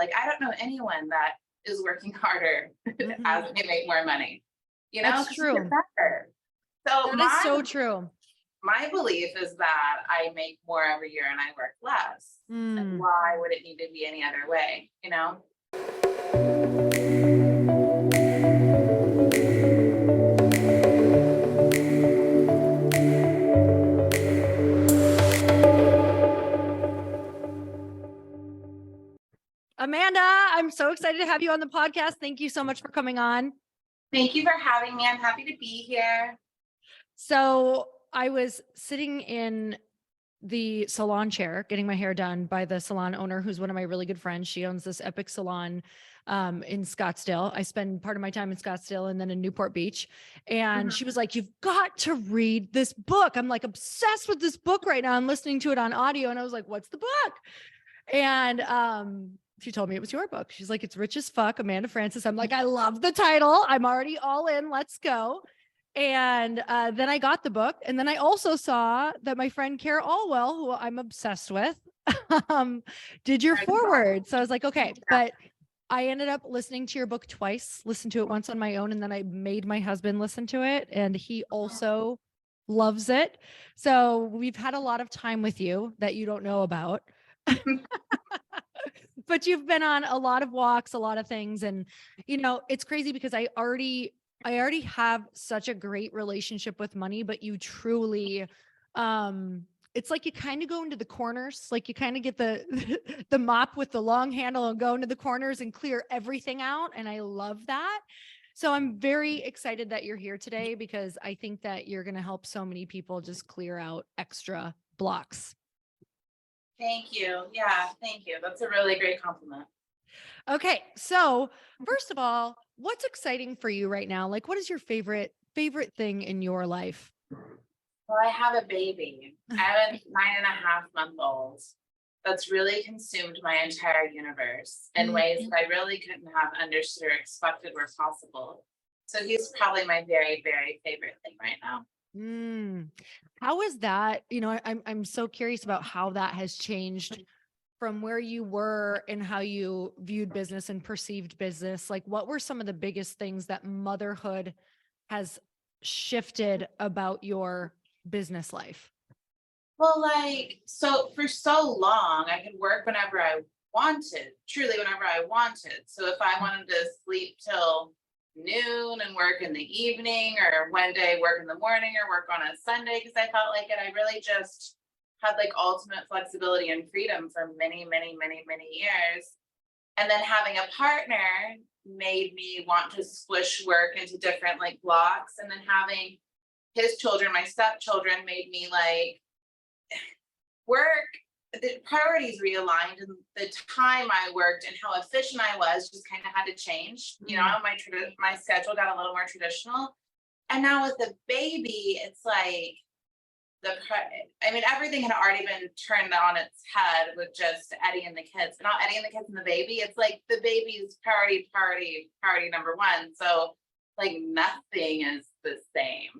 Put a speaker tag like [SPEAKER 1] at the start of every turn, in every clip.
[SPEAKER 1] Like, I don't know anyone that is working harder as they make more money,
[SPEAKER 2] That's
[SPEAKER 1] 'cause you get
[SPEAKER 2] true.
[SPEAKER 1] better. So
[SPEAKER 2] That is so true.
[SPEAKER 1] my belief is that I make more every year and I work less. And why would it need to be any other way,
[SPEAKER 2] Amanda, I'm so excited to have you on the podcast. Thank you so much for coming on.
[SPEAKER 1] Thank you for having me. I'm happy to be here.
[SPEAKER 2] So I was sitting in the salon chair getting my hair done by the salon owner, who's one of my really good friends. She owns this epic salon in Scottsdale. I spend part of my time in Scottsdale and then in Newport Beach. And she was like, you've got to read this book. I'm like obsessed with this book right now. I'm listening to it on audio. And I was like, what's the book? And she told me it was your book. She's like, it's Rich as Fuck, Amanda Frances. I'm like, I love the title. I'm already all in. Let's go. And then I got the book. And then I also saw that my friend Cara Allwell, who I'm obsessed with, did your foreword. So I was like, okay, but I ended up listening to your book twice, listened to it once on my own. And then I made my husband listen to it. And he also loves it. So we've had a lot of time with you that you don't know about. But you've been on a lot of walks, a lot of things. And, it's crazy because I already have such a great relationship with money, but you truly, it's like you kind of go into the corners, like you kind of get the mop with the long handle and go into the corners and clear everything out. And I love that. So I'm very excited that you're here today because I think that you're going to help so many people just clear out extra blocks.
[SPEAKER 1] Thank you. Yeah, thank you. That's a really great compliment.
[SPEAKER 2] Okay. So first of all, what's exciting for you right now? Like, what is your favorite thing in your life?
[SPEAKER 1] Well, I have a baby. I have a 9.5-month-old that's really consumed my entire universe in ways that I really couldn't have understood or expected were possible. So he's probably my very, very favorite thing right now.
[SPEAKER 2] How is that? I'm so curious about how that has changed from where you were and how you viewed business and perceived business. Like, what were some of the biggest things that motherhood has shifted about your business life?
[SPEAKER 1] Well, so for so long, I could work whenever I wanted, truly whenever I wanted. So if I wanted to sleep till noon and work in the evening, or one day work in the morning or work on a Sunday because I felt like it, I really just had like ultimate flexibility and freedom for many, many, many, many years. And then having a partner made me want to squish work into different like blocks. And then having his children, my stepchildren, made me like work, the priorities realigned, and the time I worked and how efficient I was just kind of had to change. My schedule got a little more traditional. And now with the baby, it's like everything had already been turned on its head with just Eddie and the kids, but not Eddie and the kids and the baby. It's like the baby's priority number one. So like nothing is the same.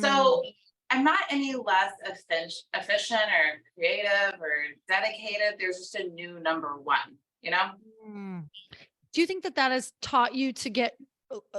[SPEAKER 1] So I'm not any less efficient or creative or dedicated. There's just a new number one,
[SPEAKER 2] Do you think that has taught you to get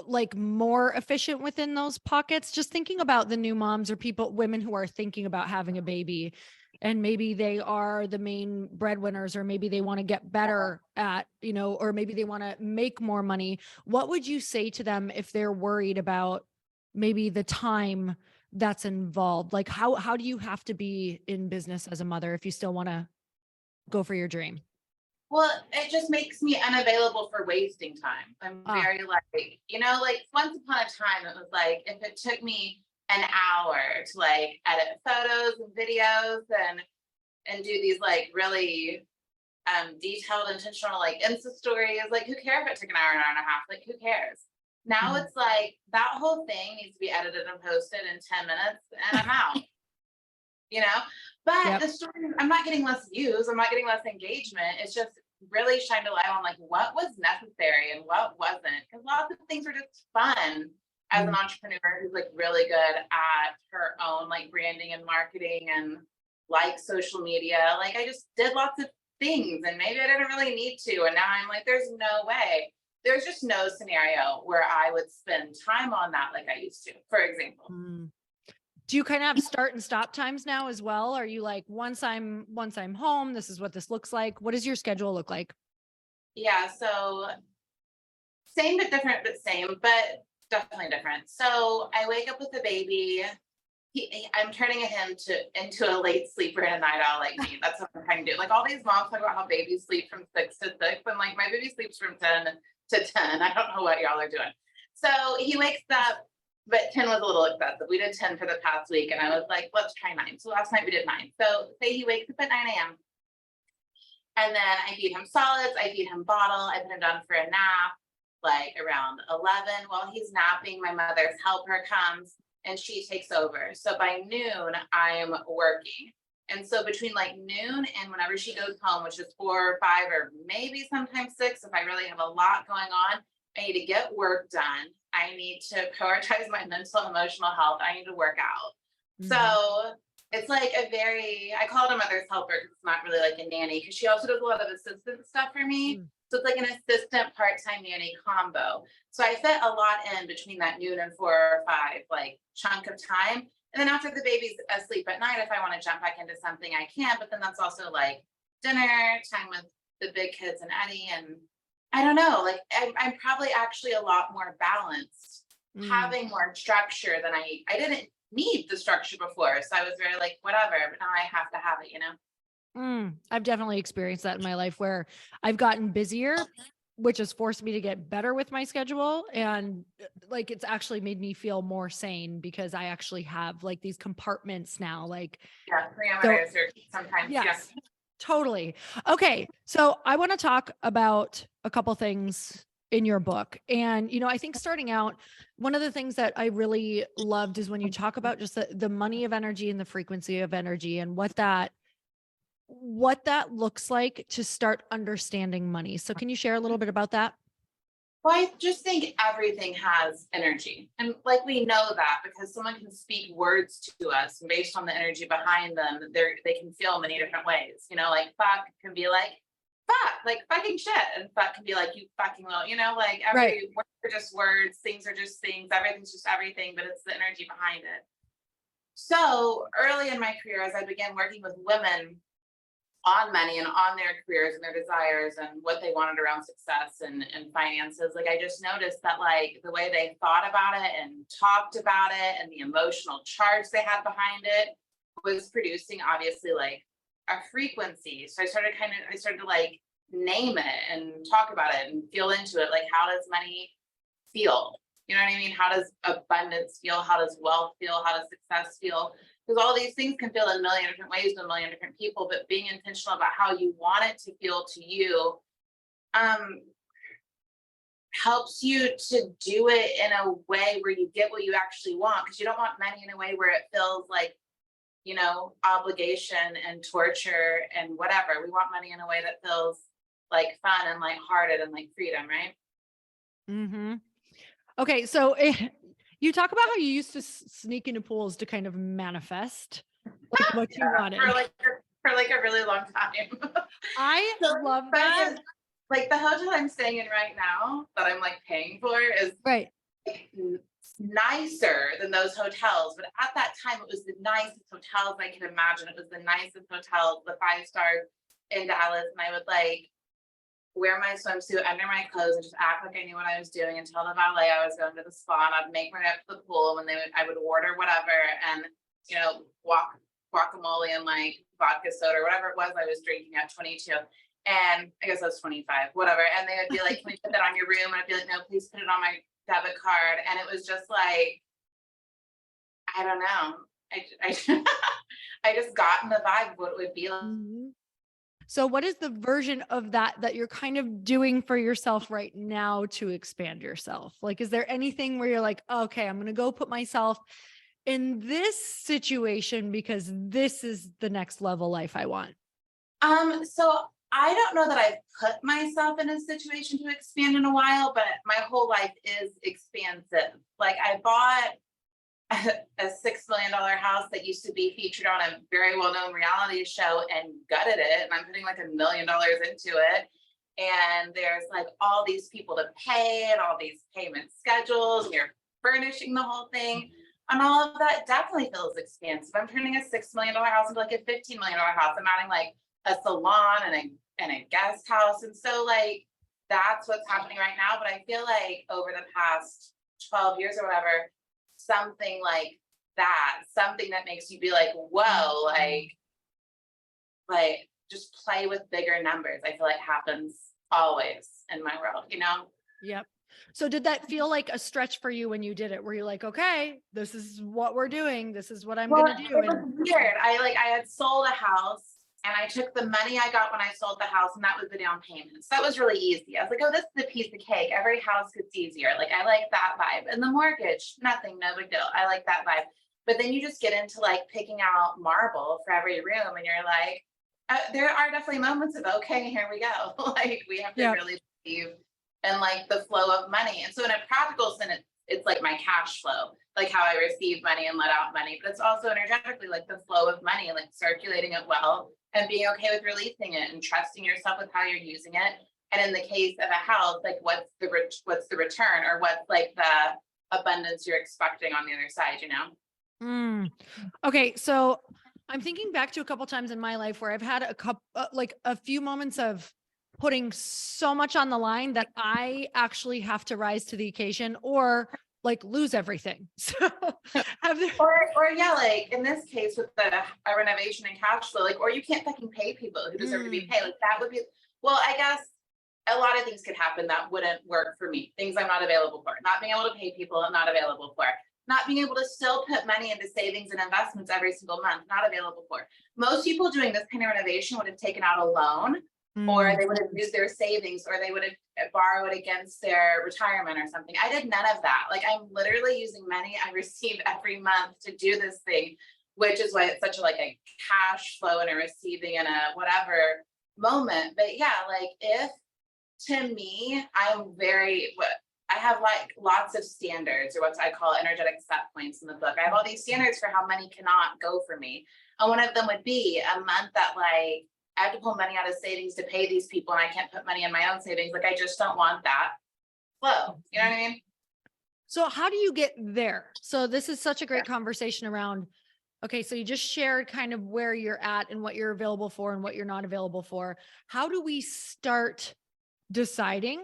[SPEAKER 2] like more efficient within those pockets? Just thinking about the new moms or women who are thinking about having a baby, and maybe they are the main breadwinners, or maybe they want to get better at, or maybe they want to make more money. What would you say to them if they're worried about maybe the time that's involved? Like how do you have to be in business as a mother if you still want to go for your dream?
[SPEAKER 1] Well, it just makes me unavailable for wasting time. I'm very once upon a time, it was like, if it took me an hour to like edit photos and videos and do these like really detailed, intentional, like Insta stories, like who cares if it took an hour and a half? Like who cares? Now it's like that whole thing needs to be edited and posted in 10 minutes and I'm out. But the story, I'm not getting less views, I'm not getting less engagement. It's just really shined a light on like what was necessary and what wasn't. Because lots of things were just fun as an entrepreneur who's like really good at her own like branding and marketing and like social media. Like I just did lots of things and maybe I didn't really need to. And now I'm like, there's no way. There's just no scenario where I would spend time on that like I used to, for example.
[SPEAKER 2] Mm. Do you kind of have start and stop times now as well? Are you like, once I'm home, this is what this looks like? What does your schedule look like?
[SPEAKER 1] Yeah. So same but different, but same, but definitely different. So I wake up with the baby. I'm turning him into a late sleeper and a night owl like me. That's what I'm trying to do. Like all these moms talk about how babies sleep from 6 to 6. I'm like, my baby sleeps from 10 to 10. I don't know what y'all are doing. So he wakes up, but 10 was a little excessive. We did 10 for the past week, and I was like, let's try 9. So last night we did 9. So say he wakes up at 9 a.m. And then I feed him solids, I feed him bottle, I put him down for a nap, like around 11. While he's napping, my mother's helper comes and she takes over. So by noon, I'm working. And so between like noon and whenever she goes home, which is 4 or 5 or maybe sometimes 6, if I really have a lot going on, I need to get work done. I need to prioritize my mental and emotional health. I need to work out.
[SPEAKER 2] Mhm.
[SPEAKER 1] So it's like I call it a mother's helper because it's not really like a nanny, because she also does a lot of assistant stuff for me.
[SPEAKER 2] Mm.
[SPEAKER 1] So it's like an assistant part-time nanny combo. So I fit a lot in between that noon and 4 or 5 like chunk of time. And then after the baby's asleep at night, if I want to jump back into something, I can. But then that's also like dinner time with the big kids and Eddie. And I don't know, like I'm probably actually a lot more balanced,
[SPEAKER 2] Mm.
[SPEAKER 1] having more structure than I didn't need the structure before. So I was very like, whatever, but now I have to have it, you know?
[SPEAKER 2] I've definitely experienced that in my life where I've gotten busier, which has forced me to get better with my schedule. And like, it's actually made me feel more sane because I actually have like these compartments now. Like,
[SPEAKER 1] Yeah, parameters are sometimes,
[SPEAKER 2] yes,
[SPEAKER 1] yes.
[SPEAKER 2] totally. Okay. So I want to talk about a couple things in your book. And, I think starting out, one of the things that I really loved is when you talk about just the money of energy and the frequency of energy and what that looks like to start understanding money. So can you share a little bit about that?
[SPEAKER 1] Well, I just think everything has energy. And like we know that because someone can speak words to us, and based on the energy behind them, they can feel many different ways. Like fuck can be like fuck, like fucking shit. And fuck can be like you fucking will, like
[SPEAKER 2] Right.
[SPEAKER 1] every word are just words, things are just things, everything's just everything, but it's the energy behind it. So early in my career, as I began working with women on money and on their careers and their desires and what they wanted around success and finances, like I just noticed that like the way they thought about it and talked about it and the emotional charge they had behind it was producing obviously like a frequency. So I started to like name it and talk about it and feel into it. Like, how does money feel? You know what I mean? How does abundance feel? How does wealth feel? How does success feel? Because all these things can feel in a million different ways to a million different people, but being intentional about how you want it to feel to you helps you to do it in a way where you get what you actually want. Because you don't want money in a way where it feels like, obligation and torture and whatever. We want money in a way that feels like fun and lighthearted and like freedom, right?
[SPEAKER 2] Mm-hmm. Okay. So you talk about how you used to sneak into pools to kind of manifest like what you wanted.
[SPEAKER 1] For like a really long time.
[SPEAKER 2] I
[SPEAKER 1] So
[SPEAKER 2] love
[SPEAKER 1] funny
[SPEAKER 2] that.
[SPEAKER 1] is, like the hotel I'm staying in right now that I'm like paying for is
[SPEAKER 2] Right.
[SPEAKER 1] like, nicer than those hotels. But at that time, it was the nicest hotels I could imagine. It was the nicest hotels, the 5 stars in Dallas. And I would like wear my swimsuit under my clothes and just act like I knew what I was doing and tell the valet I was going to the spa, and I'd make my way up to the pool when I would order whatever and, walk guacamole and like vodka soda or whatever it was I was drinking at 22. And I guess I was 25, whatever. And they would be like, can we put that on your room? And I'd be like, no, please put it on my debit card. And it was just like, I don't know. I I just got in the vibe of what it would be like.
[SPEAKER 2] Mhm. So what is the version of that you're kind of doing for yourself right now to expand yourself? Like, is there anything where you're like, okay, I'm going to go put myself in this situation because this is the next level life I want?
[SPEAKER 1] So I don't know that I've put myself in a situation to expand in a while, but my whole life is expansive. Like a $6 million house that used to be featured on a very well-known reality show and gutted it. And I'm putting like $1 million into it. And there's like all these people to pay and all these payment schedules, and you're furnishing the whole thing. And all of that definitely feels expensive. I'm turning a $6 million house into like a $15 million house. I'm adding like a salon and a guest house. And so like that's what's happening right now. But I feel like over the past 12 years or whatever, something like that, something that makes you be like, whoa, like just play with bigger numbers. I feel like happens always in my world, you know?
[SPEAKER 2] Yep. So did that feel like a stretch for you when you did it? Were you like, okay, this is what we're doing. This is what I'm
[SPEAKER 1] Well,
[SPEAKER 2] going to do.
[SPEAKER 1] it was weird. I had sold a house and I took the money I got when I sold the house, and that was the down payment. So that was really easy. I was like, oh, this is a piece of cake. Every house gets easier. Like I like that vibe. And the mortgage, nothing, no big deal. I like that vibe. But then you just get into like picking out marble for every room, and you're like, there are definitely moments of, okay, here we go. Like we have to
[SPEAKER 2] Yeah.
[SPEAKER 1] really believe in like the flow of money. And so in a practical sense, it's like my cash flow, like how I receive money and let out money, but it's also energetically like the flow of money, like circulating it well and being okay with releasing it and trusting yourself with how you're using it. And in the case of a house, like what's the return, or what's like the abundance you're expecting on the other side, you know?
[SPEAKER 2] Mm. Okay. So I'm thinking back to a couple times in my life where I've had a couple, like a few moments of putting so much on the line that I actually have to rise to the occasion or like lose everything. So have there,
[SPEAKER 1] Or yeah, like in this case with a renovation and cash flow, like, or you can't fucking pay people who deserve to be paid. Like that would be, well, I guess a lot of things could happen that wouldn't work for me. Things I'm not available for, not being able to pay people, I'm not available for, not being able to still put money into savings and investments every single month, not available for. Most people doing this kind of renovation would have taken out a loan, or they would have used their savings, or they would have borrowed against their retirement or something. I did none of that. Like I'm literally using money I receive every month to do this thing, which is why it's such a like a cash flow and a receiving and a whatever moment. But yeah, like if to me, I have like lots of standards, or what I call energetic set points in the book. I have all these standards for how money cannot go for me. And one of them would be a month that like I have to pull money out of savings to pay these people and I can't put money in my own savings. Like I just don't want that flow. You know what I mean?
[SPEAKER 2] So how do you get there? So this is such a great conversation around, okay, so you just shared kind of where you're at and what you're available for and what you're not available for. How do we start deciding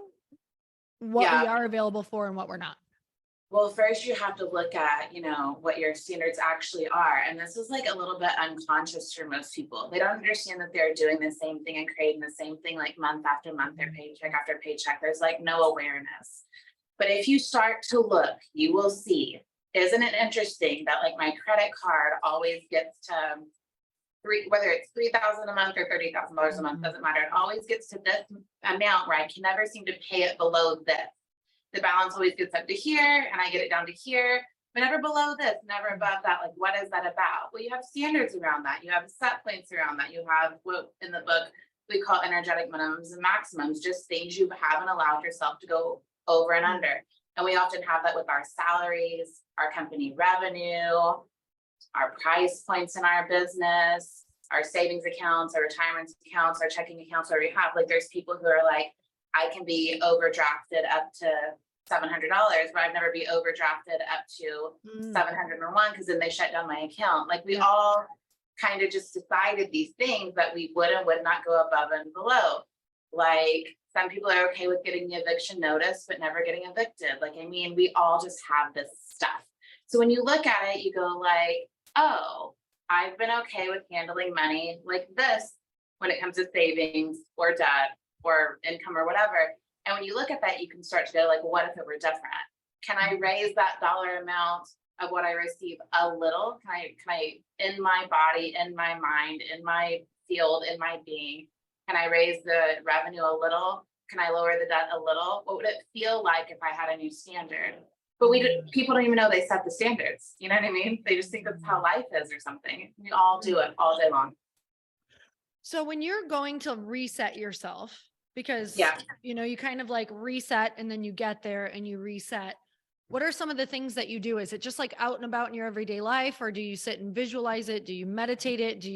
[SPEAKER 2] what we
[SPEAKER 1] Yeah.
[SPEAKER 2] are available for and what we're not?
[SPEAKER 1] Well, first you have to look at, you know, what your standards actually are. And this is like a little bit unconscious for most people. They don't understand that they're doing the same thing and creating the same thing like month after month or paycheck after paycheck. There's like no awareness. But if you start to look, you will see, isn't it interesting that like my credit card always gets to whether it's 3,000 a month or $30,000 a month, doesn't matter. It always gets to this amount where I can never seem to pay it below this. The balance always gets up to here and I get it down to here, but never below this, never above that. Like, what is that about? Well, you have standards around that. You have set points around that. You have what in the book we call energetic minimums and maximums, just things you haven't allowed yourself to go over and under. And we often have that with our salaries, our company revenue, our price points in our business, our savings accounts, our retirement accounts, our checking accounts, where we have like, there's people who are like, I can be overdrafted up to $700, but I'd never be overdrafted up to 701 because then they shut down my account. Like we all kind of just decided these things that we would and would not go above and below. Like some people are okay with getting the eviction notice, but never getting evicted. Like, I mean, we all just have this stuff. So when you look at it, you go like, oh, I've been okay with handling money like this when it comes to savings or debt or income or whatever. And when you look at that, you can start to go like, what if it were different? Can I raise that dollar amount of what I receive a little? Can I in my body, in my mind, in my field, in my being, can I raise the revenue a little? Can I lower the debt a little? What would it feel like if I had a new standard? But people don't even know they set the standards. You know what I mean? They just think that's how life is or something. We all do it all day long.
[SPEAKER 2] So when you're going to reset yourself, because
[SPEAKER 1] Yeah.
[SPEAKER 2] you know, you kind of like reset and then you get there and you reset. What are some of the things that you do? Is it just like out and about in your everyday life, or do you sit and visualize it? Do you meditate it?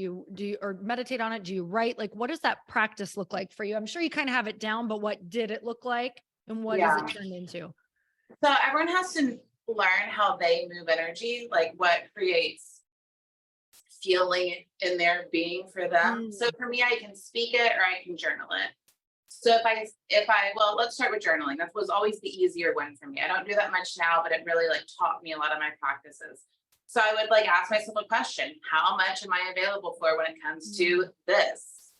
[SPEAKER 2] Or meditate on it? Do you write? Like, what does that practice look like for you? I'm sure you kind of have it down, but what did it look like and what has
[SPEAKER 1] Yeah.
[SPEAKER 2] it turned into?
[SPEAKER 1] So everyone has to learn how they move energy, like what creates feeling in their being for them. So
[SPEAKER 2] Mm,
[SPEAKER 1] for me, I can speak it or I can journal it. So well, let's start with journaling. That was always the easier one for me. I don't do that much now, but it really like taught me a lot of my practices. So I would like ask myself a question: how much am I available for when it comes to
[SPEAKER 2] mm,
[SPEAKER 1] this?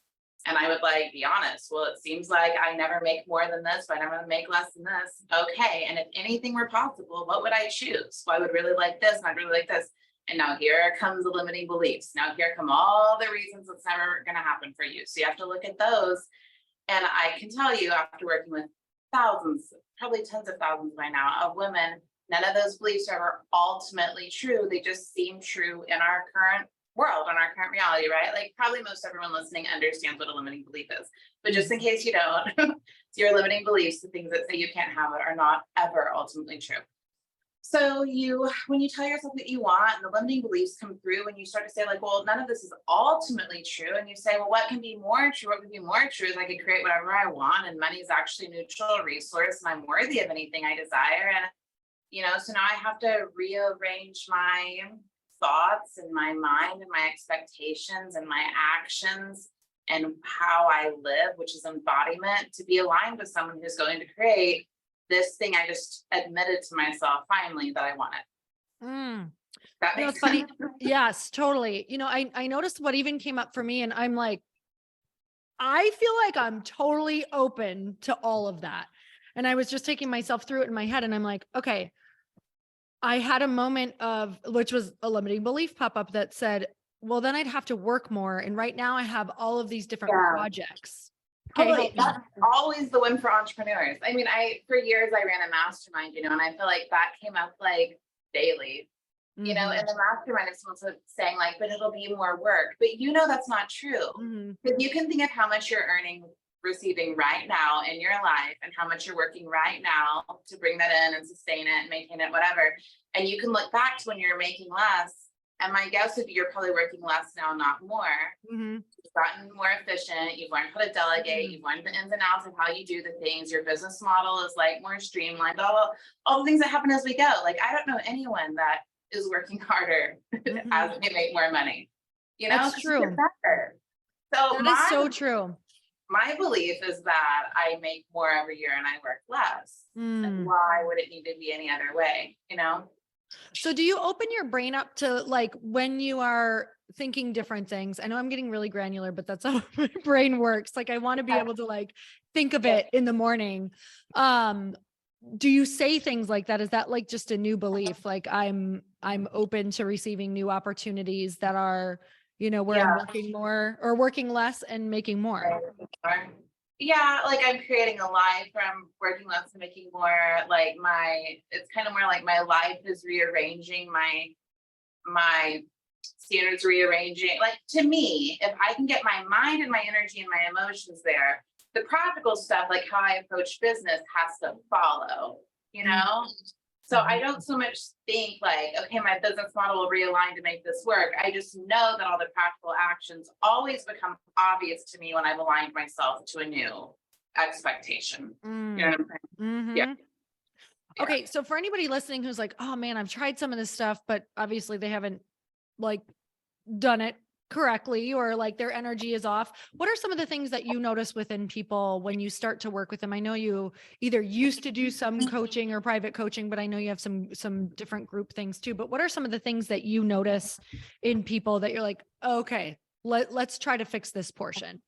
[SPEAKER 1] And I would like be honest. Well, it seems like I never make more than this, but I never make less than this. Okay. And if anything were possible, what would I choose? Well, I would really like this, and I'd really like this. And now here comes the limiting beliefs. Now here come all the reasons it's never going to happen for you. So you have to look at those. And I can tell you, after working with thousands, probably tens of thousands by now, of women, none of those beliefs are ever ultimately true. They just seem true in our current world, in our current reality, right? Like probably most everyone listening understands what a limiting belief is. But just in case you don't, it's your limiting beliefs, the things that say you can't have it, are not ever ultimately true. So when you tell yourself what you want and the limiting beliefs come through and you start to say like, well, none of this is ultimately true. And you say, well, what can be more true? What can be more true is I can create whatever I want, and money is actually a neutral resource and I'm worthy of anything I desire. And, so now I have to rearrange my thoughts and my mind and my expectations and my actions and how I live, which is embodiment, to be aligned with someone who's going to create this thing I just admitted to myself finally that I wanted.
[SPEAKER 2] mm.
[SPEAKER 1] That
[SPEAKER 2] It's
[SPEAKER 1] makes
[SPEAKER 2] funny.
[SPEAKER 1] sense.
[SPEAKER 2] Yes, totally. I noticed what even came up for me, and I'm like, I feel like I'm totally open to all of that. And I was just taking myself through it in my head, and I'm like, okay, I had a moment of, which was a limiting belief pop up that said, well, then I'd have to work more. And right now I have all of these different
[SPEAKER 1] Yeah,
[SPEAKER 2] projects. Okay,
[SPEAKER 1] totally.
[SPEAKER 2] help me.
[SPEAKER 1] That's always the win for entrepreneurs. I mean, for years I ran a mastermind, and I feel like that came up like daily. In
[SPEAKER 2] Hmm.
[SPEAKER 1] the mastermind, if someone's saying like, but it'll be more work, but that's not true.
[SPEAKER 2] Hmm.
[SPEAKER 1] Because you can think of how much you're receiving right now in your life, and how much you're working right now to bring that in and sustain it and maintain it, whatever. And you can look back to when you're making less. And my guess would be you're probably working less now, not more.
[SPEAKER 2] Hmm.
[SPEAKER 1] You've gotten more efficient. You've learned how to delegate.
[SPEAKER 2] Hmm.
[SPEAKER 1] You've learned the ins and outs of how you do the things. Your business model is like more streamlined. All the things that happen as we go. Like I don't know anyone that is working harder
[SPEAKER 2] Hmm.
[SPEAKER 1] as they make more money.
[SPEAKER 2] That's
[SPEAKER 1] Because you get
[SPEAKER 2] true.
[SPEAKER 1] better. So
[SPEAKER 2] That is so true.
[SPEAKER 1] my belief is that I make more every year and I work less. And
[SPEAKER 2] Mm.
[SPEAKER 1] why would it need to be any other way?
[SPEAKER 2] So do you open your brain up to like when you are thinking different things? I know I'm getting really granular, but that's how my brain works. Like I want to be able to like think of
[SPEAKER 1] Yeah.
[SPEAKER 2] it in the morning. Um, do you say things like that? Is that like just a new belief? Like I'm open to receiving new opportunities that are, where I'm
[SPEAKER 1] Yeah.
[SPEAKER 2] working more or working less and making more.
[SPEAKER 1] Right. Yeah, like I'm creating a life where I'm working less and making more. Like it's kind of more like my life is rearranging my standards, rearranging. Like to me, if I can get my mind and my energy and my emotions there, the practical stuff, like how I approach business, has to follow. You know. So I don't so much think like, okay, my business model will realign to make this work. I just know that all the practical actions always become obvious to me when I've aligned myself to a new expectation. You know
[SPEAKER 2] Mm.
[SPEAKER 1] what I'm saying? Yeah.
[SPEAKER 2] Hmm.
[SPEAKER 1] Yeah.
[SPEAKER 2] Okay. So for anybody listening who's like, oh man, I've tried some of this stuff, but obviously they haven't like done it correctly or like their energy is off. What are some of the things that you notice within people when you start to work with them? I know you either used to do some coaching or private coaching, but I know you have some different group things too. But what are some of the things that you notice in people that you're like, okay, let's try to fix this portion?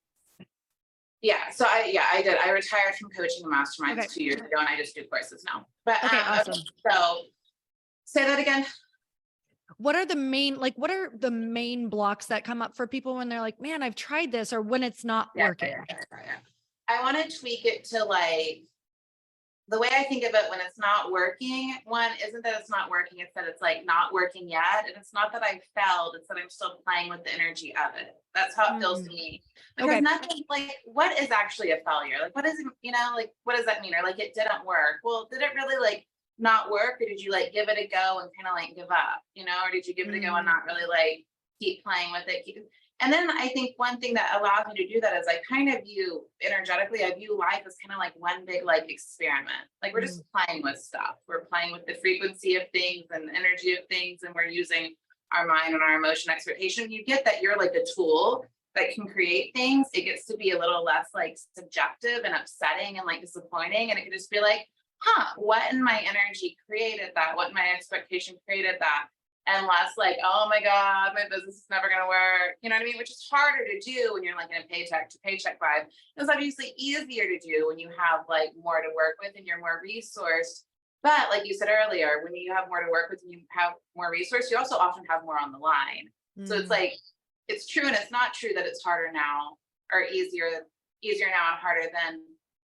[SPEAKER 1] Yeah. So I did. I retired from coaching and masterminds
[SPEAKER 2] Okay.
[SPEAKER 1] 2 years ago, and I just do courses now. But
[SPEAKER 2] Okay,
[SPEAKER 1] okay,
[SPEAKER 2] awesome.
[SPEAKER 1] so say that again.
[SPEAKER 2] What are the main blocks that come up for people when they're like, man, I've tried this, or when it's not
[SPEAKER 1] Yeah,
[SPEAKER 2] working?
[SPEAKER 1] I want to tweak it to like the way I think of it when it's not working. One isn't that it's not working, it's that it's like not working yet. And it's not that I failed, it's that I'm still playing with the energy of it. That's how it feels to
[SPEAKER 2] Mm,
[SPEAKER 1] me. Because
[SPEAKER 2] okay.
[SPEAKER 1] nothing like what is actually a failure? Like what is it, like what does that mean? Or like it didn't work. Well, did it really like not work, or did you like give it a go and kind of like give up, or did you give it a go and not really like keep playing with it? And then I think one thing that allows me to do that is I kind of view energetically, I view life as kind of like one big like experiment. Like we're just playing with stuff. We're playing with the frequency of things and the energy of things, and we're using our mind and our emotion expectation. You get that you're like a tool that can create things. It gets to be a little less like subjective and upsetting and like disappointing. And it can just be like, what in my energy created that? What in my expectation created that? And less like, oh my God, my business is never going to work. You know what I mean? Which is harder to do when you're like in a paycheck to paycheck vibe. It's obviously easier to do when you have like more to work with and you're more resourced. But like you said earlier, when you have more to work with and you have more resource, you also often have more on the line. So it's like, it's true and it's not true that it's harder now or easier now and harder then,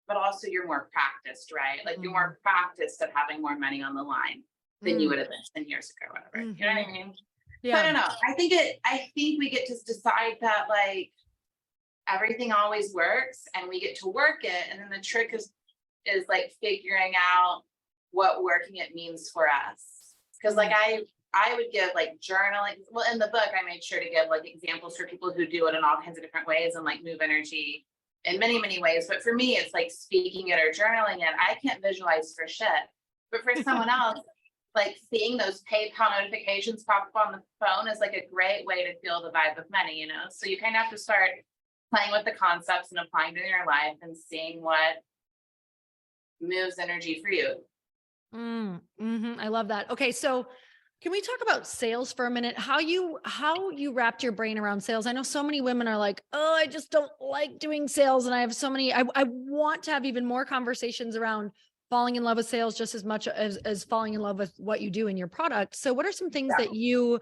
[SPEAKER 1] but also you're more practiced, right? Like you're more practiced at having more money on the line than you would have been 10 years ago, whatever. You know what I mean? Yeah. So I don't know. I think we get to decide that like everything always works and we get to work it. And then the trick is like figuring out what working it means for us. Cause like I would give like journaling. Well, in the book, I made sure to give like examples for people who do it in all kinds of different ways and like move energy in many, many ways. But for me, it's like speaking it or journaling it. I can't visualize for shit. But for someone else, like seeing those PayPal notifications pop up on the phone is like a great way to feel the vibe of money, So you kind of have to start playing with the concepts and applying them in your life and seeing what moves energy for you.
[SPEAKER 2] I love that. Okay. So can we talk about sales for a minute? How you wrapped your brain around sales? I know so many women are like, oh, I just don't like doing sales. And I have so many, I want to have even more conversations around falling in love with sales just as much as falling in love with what you do in your product. So what are some things that you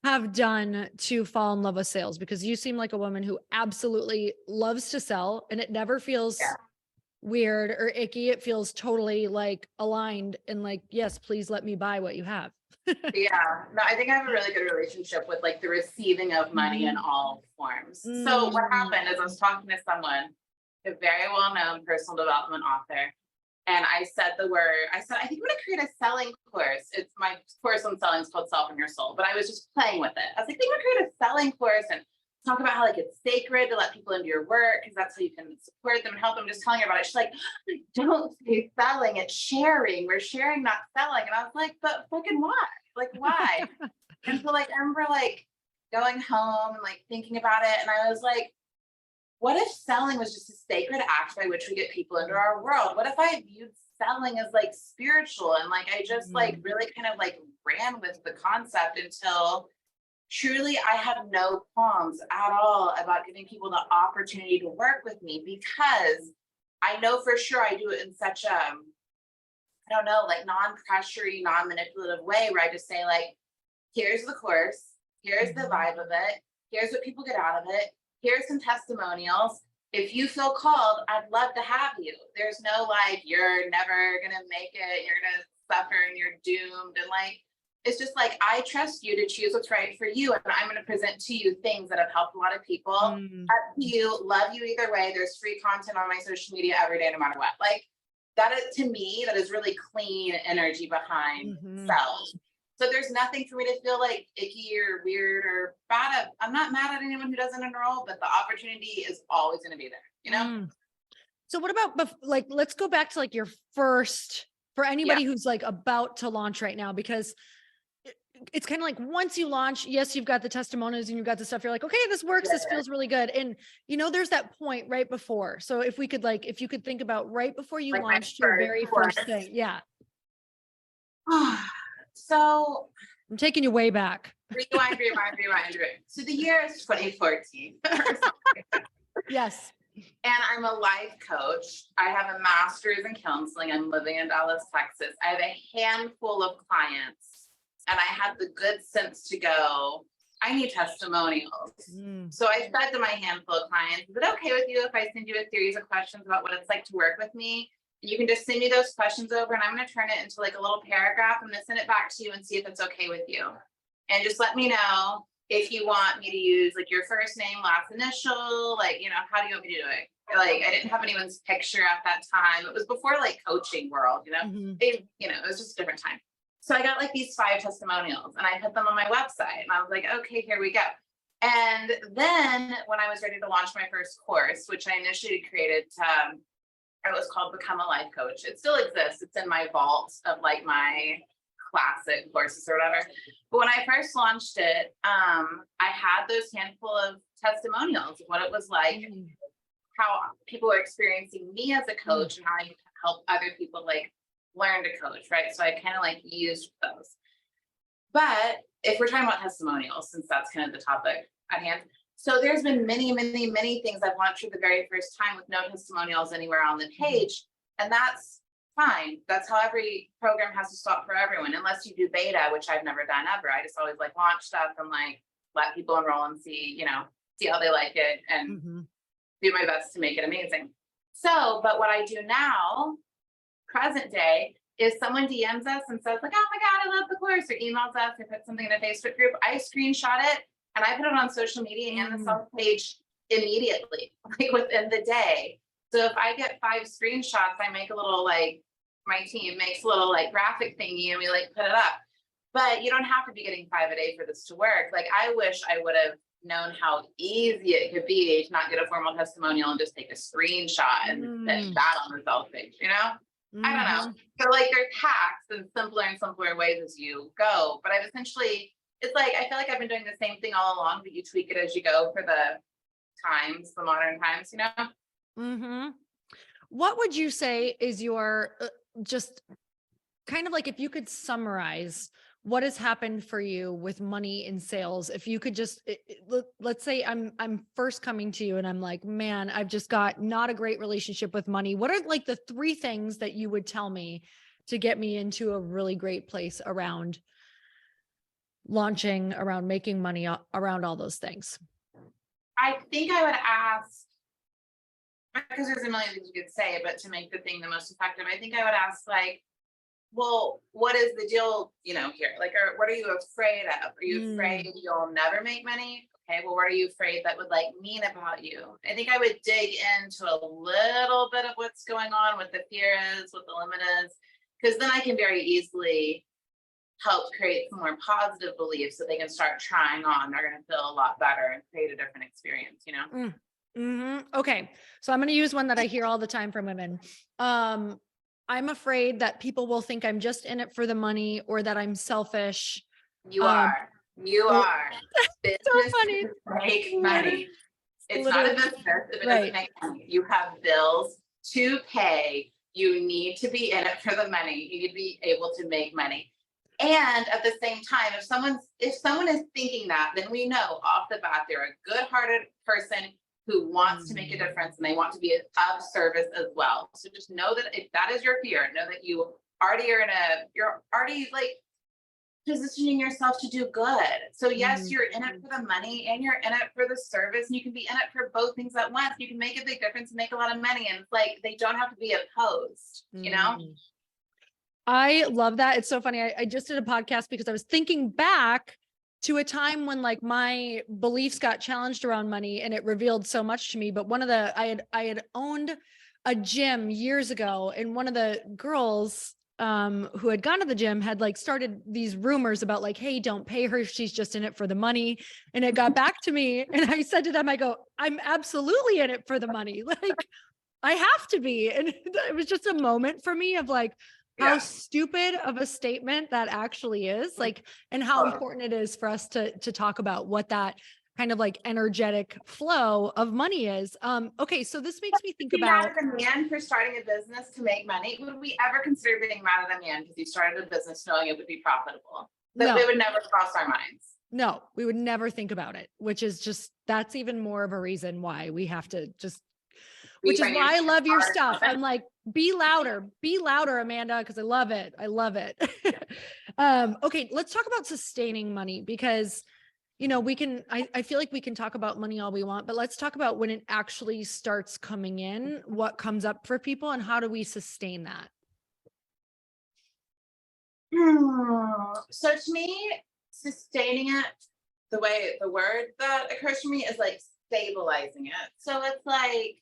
[SPEAKER 2] have done to fall in love with sales? Because you seem like a woman who absolutely loves to sell and it never feels weird or icky. It feels totally like aligned and like, yes, please let me buy what you have.
[SPEAKER 1] Yeah, no, I think I have a really good relationship with like the receiving of money in all forms. So what happened is I was talking to someone, a very well-known personal development author, and I said, I think I'm going to create a selling course. It's my course on selling is called Self and Your Soul, but I was just playing with it. I was like, I think I'm going to create a selling course and talk about how like it's sacred to let people into your work because that's how you can support them and help them. Just telling her about it. She's like, don't say selling, it's sharing. We're sharing, not selling. And I was like, but fucking why? Like, why? And so like, I remember like going home and like thinking about it. And I was like, what if selling was just a sacred act by which we get people into our world? What if I viewed selling as like spiritual? And like, I just like really kind of like ran with the concept until truly I have no qualms at all about giving people the opportunity to work with me because I know for sure I do it in such a, I don't know, like non-pressury, non-manipulative way where I just say like, here's the course, here's the vibe of it, here's what people get out of it, here's some testimonials. If you feel called, I'd love to have you. There's no like, you're never gonna make it, you're gonna suffer and you're doomed. And like, it's just like, I trust you to choose what's right for you. And I'm going to present to you things that have helped a lot of people. Up to you, love you either way. There's free content on my social media every day, no matter what. Like that is, to me, that is really clean energy behind sales. So there's nothing for me to feel like icky or weird or bad at. I'm not mad at anyone who doesn't enroll, but the opportunity is always going to be there,
[SPEAKER 2] So what about like, let's go back to like your first, for anybody who's like about to launch right now, because it's kind of like once you launch, yes, you've got the testimonials and you've got the stuff. You're like, okay, this works. This feels really good. And there's that point right before. So if we could if you could think about right before you like launched your very first thing. Yeah.
[SPEAKER 1] So
[SPEAKER 2] I'm taking you way back.
[SPEAKER 1] Rewind. So the year is 2014.
[SPEAKER 2] Yes.
[SPEAKER 1] And I'm a life coach. I have a master's in counseling. I'm living in Dallas, Texas. I have a handful of clients. And I had the good sense to go, I need testimonials. So I said to my handful of clients, is it okay with you if I send you a series of questions about what it's like to work with me? And you can just send me those questions over and I'm going to turn it into like a little paragraph. I'm going to send it back to you and see if it's okay with you. And just let me know if you want me to use like your first name, last initial, like, how do you want me to do it? Like I didn't have anyone's picture at that time. It was before like coaching world,
[SPEAKER 2] Mhm.
[SPEAKER 1] it was just a different time. So I got like these 5 testimonials and I put them on my website and I was like, okay, here we go. And then when I was ready to launch my first course, which I initially created, it was called Become a Life Coach. It still exists. It's in my vault of like my classic courses or whatever. But when I first launched it, I had those handful of testimonials of what it was like,
[SPEAKER 2] Mhm.
[SPEAKER 1] how people are experiencing me as a
[SPEAKER 2] Mm.
[SPEAKER 1] coach and how I can help other people like learn to coach, right? So I kind of like used those. But if we're talking about testimonials, since that's kind of the topic at hand, so there's been many, many, many things I've launched for the very first time with no testimonials anywhere on the
[SPEAKER 2] Mhm.
[SPEAKER 1] page. And that's fine. That's how every program has to stop for everyone, unless you do beta, which I've never done ever. I just always like launch stuff and like let people enroll and see, see how they like it and
[SPEAKER 2] Mhm.
[SPEAKER 1] do my best to make it amazing. So, but what I do now, present day, is someone DMs us and says, like, oh my God, I love the course, or emails us or put something in a Facebook group. I screenshot it and I put it on social media and the
[SPEAKER 2] Mm.
[SPEAKER 1] self page immediately, like within the day. So if I get 5 screenshots, I make a little like my team makes a little like graphic thingy and we like put it up. But you don't have to be getting 5 a day for this to work. Like I wish I would have known how easy it could be to not get a formal testimonial and just take a screenshot and set
[SPEAKER 2] Mm.
[SPEAKER 1] that on the self page, I don't know.
[SPEAKER 2] Mhm.
[SPEAKER 1] So like there's hacks and simpler ways as you go. But I've essentially, it's like I feel like I've been doing the same thing all along, but you tweak it as you go for the times, the modern times.
[SPEAKER 2] Mhm. What would you say is your just kind of like if you could summarize what has happened for you with money in sales, if you could just let's say I'm first coming to you and I'm like, man, I've just got not a great relationship with money. What are like the 3 things that you would tell me to get me into a really great place around launching, around making money, around all those things?
[SPEAKER 1] I think I would ask, because there's a million things you could say, but to make the thing the most effective, I think I would ask like, well, what is the deal, here? Like, what are you afraid of? Are you
[SPEAKER 2] Mm.
[SPEAKER 1] afraid you'll never make money? Okay, well, what are you afraid that would like mean about you? I think I would dig into a little bit of what's going on, what the fear is, what the limit is, because then I can very easily help create some more positive beliefs so they can start trying on. They're going to feel a lot better and create a different experience.
[SPEAKER 2] Mm. Okay. So I'm going to use one that I hear all the time from women. Um, I'm afraid that people will think I'm just in it for the money or that I'm selfish.
[SPEAKER 1] You
[SPEAKER 2] Um,
[SPEAKER 1] are. You
[SPEAKER 2] l-
[SPEAKER 1] are.
[SPEAKER 2] so
[SPEAKER 1] Businesses
[SPEAKER 2] funny.
[SPEAKER 1] make
[SPEAKER 2] Literally,
[SPEAKER 1] money. It's not a
[SPEAKER 2] literally.
[SPEAKER 1] business if it doesn't
[SPEAKER 2] Right.
[SPEAKER 1] make money. You have bills to pay. You need to be in it for the money. You need to be able to make money. And at the same time, if someone is thinking that, then we know off the bat they're a good-hearted person who wants to make a
[SPEAKER 2] Mm.
[SPEAKER 1] difference and they want to be of service as well. So just know that if that is your fear, know that you're already like positioning yourself to do good. So yes,
[SPEAKER 2] Mhm.
[SPEAKER 1] you're in it for the money and you're in it for the service, and you can be in it for both things at once. You can make a big difference and make a lot of money. And it's like they don't have to be opposed.
[SPEAKER 2] Mm. I love that. It's so funny. I just did a podcast because I was thinking back to a time when like my beliefs got challenged around money and it revealed so much to me. But I had owned a gym years ago, and one of the girls who had gone to the gym had like started these rumors about like, hey, don't pay her. She's just in it for the money. And it got back to me. And I said to them, I go, I'm absolutely in it for the money. Like I have to be. And it was just a moment for me of like how
[SPEAKER 1] Yeah.
[SPEAKER 2] stupid of a statement that actually is, like, and how
[SPEAKER 1] Oh,
[SPEAKER 2] important it is for us to talk about what that kind of like energetic flow of money is. Okay, so this makes me think
[SPEAKER 1] be mad
[SPEAKER 2] about
[SPEAKER 1] at a man for starting a business to make money. Would we ever consider being mad at a man because he started a business knowing it would be profitable? That it
[SPEAKER 2] no,
[SPEAKER 1] would never cross our minds.
[SPEAKER 2] no, we would never think about it, which is just that's even more of a reason why we have to just
[SPEAKER 1] Be
[SPEAKER 2] which is why I
[SPEAKER 1] financially
[SPEAKER 2] love your stuff.
[SPEAKER 1] smart.
[SPEAKER 2] I'm like, be louder, Amanda, because I love it. I love it. Okay, let's talk about sustaining money because I feel like we can talk about money all we want, but let's talk about when it actually starts coming in, what comes up for people and how do we sustain that?
[SPEAKER 1] So to me, sustaining it, the word that occurs to me is like stabilizing it. So it's like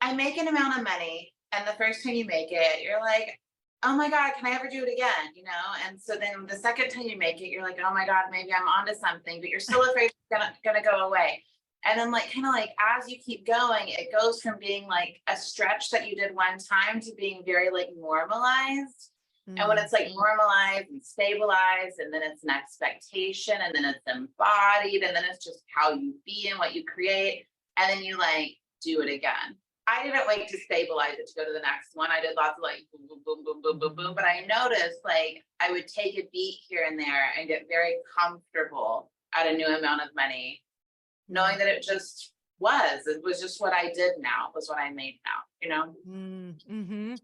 [SPEAKER 1] I make an amount of money, and the first time you make it, you're like, oh my God, can I ever do it again? And so then the second time you make it, you're like, oh my God, maybe I'm onto something, but you're still afraid it's gonna go away. And then like kind of like as you keep going, it goes from being like a stretch that you did one time to being very like normalized. And when
[SPEAKER 2] Mm.
[SPEAKER 1] it's like normalized and stabilized, and then it's an expectation, and then it's embodied, and then it's just how you be and what you create, and then you like do it again. I didn't wait to stabilize it to go to the next one. I did lots of like boom, boom, boom, boom, boom, boom, boom. But I noticed like I would take a beat here and there and get very comfortable at a new amount of money, knowing that it was just what I did now, it was what I made now.
[SPEAKER 2] Mm-hmm.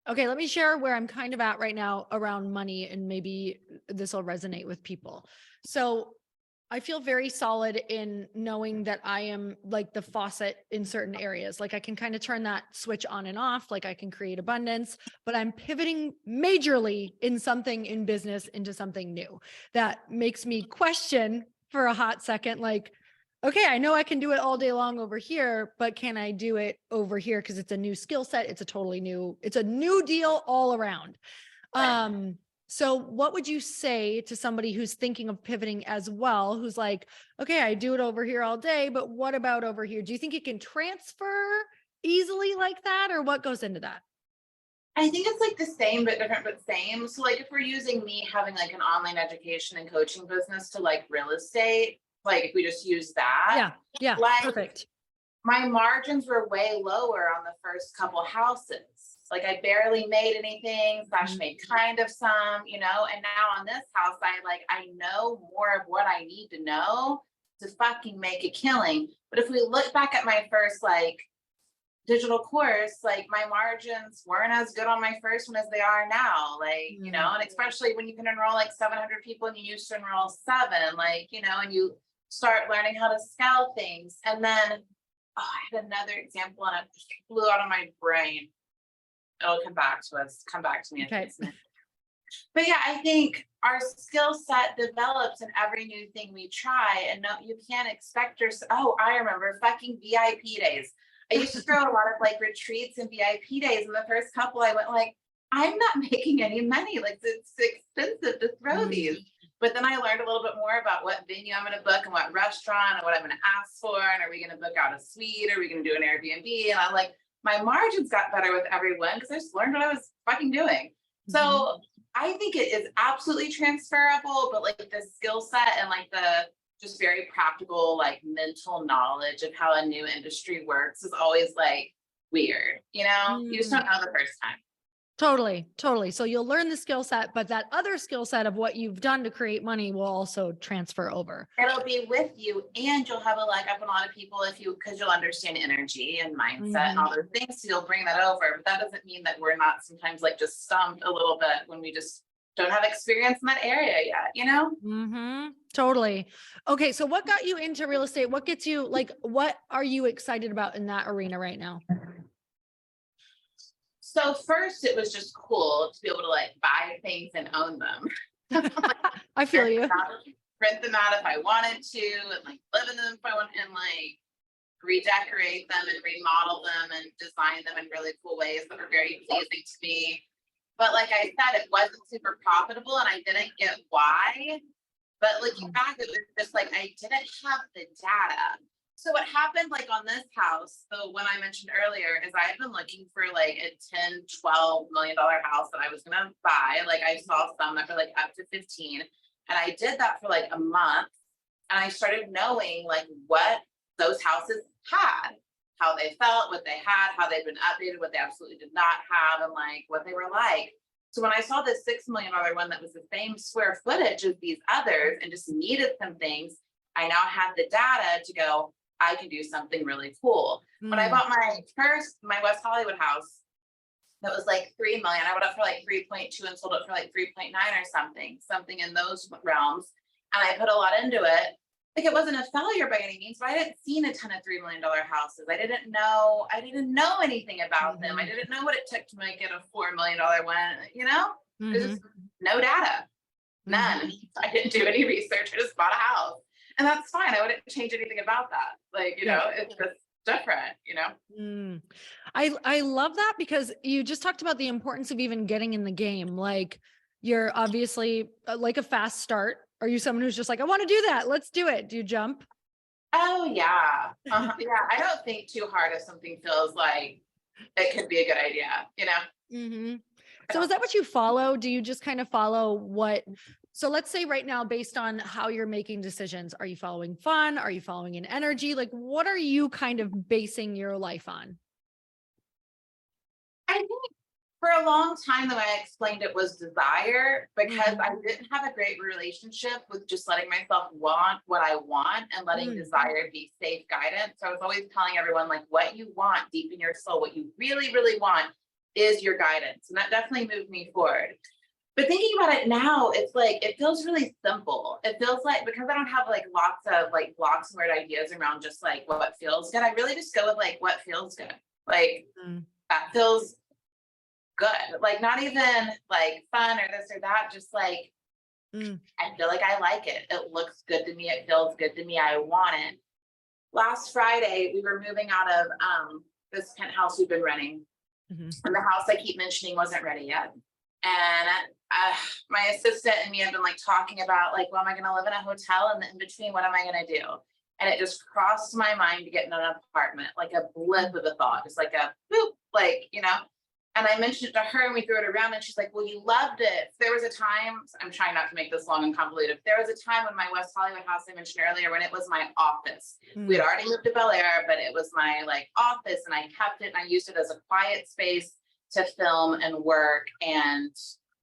[SPEAKER 2] Okay, let me share where I'm kind of at right now around money, and maybe this will resonate with people. So I feel very solid in knowing that I am like the faucet in certain areas. Like I can kind of turn that switch on and off, like I can create abundance, but I'm pivoting majorly in something in business into something new that makes me question for a hot second, like, okay, I know I can do it all day long over here, but can I do it over here? Because it's a new skill set. It's a new deal all around.
[SPEAKER 1] Right.
[SPEAKER 2] So what would you say to somebody who's thinking of pivoting as well, who's like, okay, I do it over here all day, but what about over here? Do you think it can transfer easily like that, or what goes into that?
[SPEAKER 1] I think it's like the same but different but same. So like if we're using me having like an online education and coaching business to like real estate, like if we just use that,
[SPEAKER 2] Yeah. Yeah.
[SPEAKER 1] like
[SPEAKER 2] Perfect.
[SPEAKER 1] my margins were way lower on the first couple houses. Like I barely made anything, slash
[SPEAKER 2] Mm.
[SPEAKER 1] made kind of some, and now on this house, I know more of what I need to know to fucking make a killing. But if we look back at my first like digital course, like my margins weren't as good on my first one as they are now.
[SPEAKER 2] Mm.
[SPEAKER 1] And especially when you can enroll like 700 people and you used to enroll seven, and you start learning how to scale things. And then I had another example and it just flew out of my brain. It'll come back to me in
[SPEAKER 2] Okay.
[SPEAKER 1] this minute. But yeah, I think our skill set develops in every new thing we try. And no, you can't expect yourself. Oh, I remember fucking VIP days. I used to throw a lot of like retreats and VIP days. And the first couple I went like, I'm not making any money. Like it's expensive to throw these.
[SPEAKER 2] Mm.
[SPEAKER 1] But then I learned a little bit more about what venue I'm going to book and what restaurant and what I'm going to ask for. And are we going to book out a suite? Or are we going to do an Airbnb? And I'm like, my margins got better with everyone because I just learned what I was fucking doing.
[SPEAKER 2] Mhm.
[SPEAKER 1] So I think it is absolutely transferable, but like the skill set and like the just very practical, like mental knowledge of how a new industry works is always like weird, you just don't
[SPEAKER 2] Mm.
[SPEAKER 1] know the first time.
[SPEAKER 2] Totally. Totally. So you'll learn the skill set, but that other skill set of what you've done to create money will also transfer over.
[SPEAKER 1] It'll be with you and you'll have a leg up on a lot of people because you'll understand energy and mindset and all those things. So you'll bring that over. But that doesn't mean that we're not sometimes like just stumped a little bit when we just don't have experience in that area yet.
[SPEAKER 2] Mm-hmm. Totally. Okay. So what got you into real estate? What gets you like, what are you excited about in that arena right now?
[SPEAKER 1] So first it was just cool to be able to like buy things and own them.
[SPEAKER 2] I feel you.
[SPEAKER 1] Rent them out if I wanted to, and like live in them if I want, and like redecorate them and remodel them and design them in really cool ways that were very pleasing to me. But like I said, it wasn't super profitable and I didn't get why. But looking back, it was just like I didn't have the data. So what happened like on this house, the one I mentioned earlier, is I had been looking for like a 10, $12 million house that I was gonna buy. Like I saw some that were like up to 15. And I did that for like a month. And I started knowing like what those houses had, how they felt, what they had, how they'd been updated, what they absolutely did not have, and like what they were like. So when I saw this $6 million one that was the same square footage as these others and just needed some things, I now had the data to go, I can do something really cool. When I bought my West Hollywood house, that was like 3 million. I bought it for like 3.2 and sold it for like 3.9 or something in those realms. And I put a lot into it. Like it wasn't a failure by any means, but I hadn't seen a ton of $3 million houses. I didn't know anything about them. I didn't know what it took to make it a $4 million one, There's just no data. None. I didn't do any research. I just bought a house. And that's fine. I wouldn't change anything about that. Like, it's just different,
[SPEAKER 2] Mm. I love that because you just talked about the importance of even getting in the game. Like you're obviously like a fast start. Are you someone who's just like, I want to do that. Let's do it. Do you jump?
[SPEAKER 1] Oh yeah. Yeah. I don't think too hard if something feels like it could be a good idea.
[SPEAKER 2] Hmm.
[SPEAKER 1] I
[SPEAKER 2] So is
[SPEAKER 1] don't,
[SPEAKER 2] that what you follow? Do you just kind of follow what? So let's say right now, based on how you're making decisions, are you following fun? Are you following an energy? Like, what are you kind of basing your life on?
[SPEAKER 1] I think for a long time, the way I explained it was desire because
[SPEAKER 2] Mm,
[SPEAKER 1] I didn't have a great relationship with just letting myself want what I want and letting
[SPEAKER 2] mm,
[SPEAKER 1] desire be safe guidance. So I was always telling everyone, like, what you want deep in your soul, what you really, really want is your guidance. And that definitely moved me forward. But thinking about it now, it's like it feels really simple. It feels like because I don't have like lots of like blocks and weird ideas around just like what feels good, I really just go with like what feels good. Like
[SPEAKER 2] mm,
[SPEAKER 1] that feels good. Like not even like fun or this or that, just like
[SPEAKER 2] mm,
[SPEAKER 1] I feel like I like it. It looks good to me. It feels good to me. I want it. Last Friday, we were moving out of this penthouse we've been renting.
[SPEAKER 2] mhm,
[SPEAKER 1] And the house I keep mentioning wasn't ready yet. And my assistant and me have been like talking about like, well, am I going to live in a hotel? And in between, what am I going to do? And it just crossed my mind to get in an apartment, like a blip
[SPEAKER 2] mm,
[SPEAKER 1] of a thought, just like a boop, like. And I mentioned it to her and we threw it around and she's like, well, you loved it. There was a time, I'm trying not to make this long and convoluted. There was a time when my West Hollywood house I mentioned earlier, when it was my office. We
[SPEAKER 2] mm,
[SPEAKER 1] had already moved to Bel Air, but it was my like office and I kept it and I used it as a quiet space to film and work and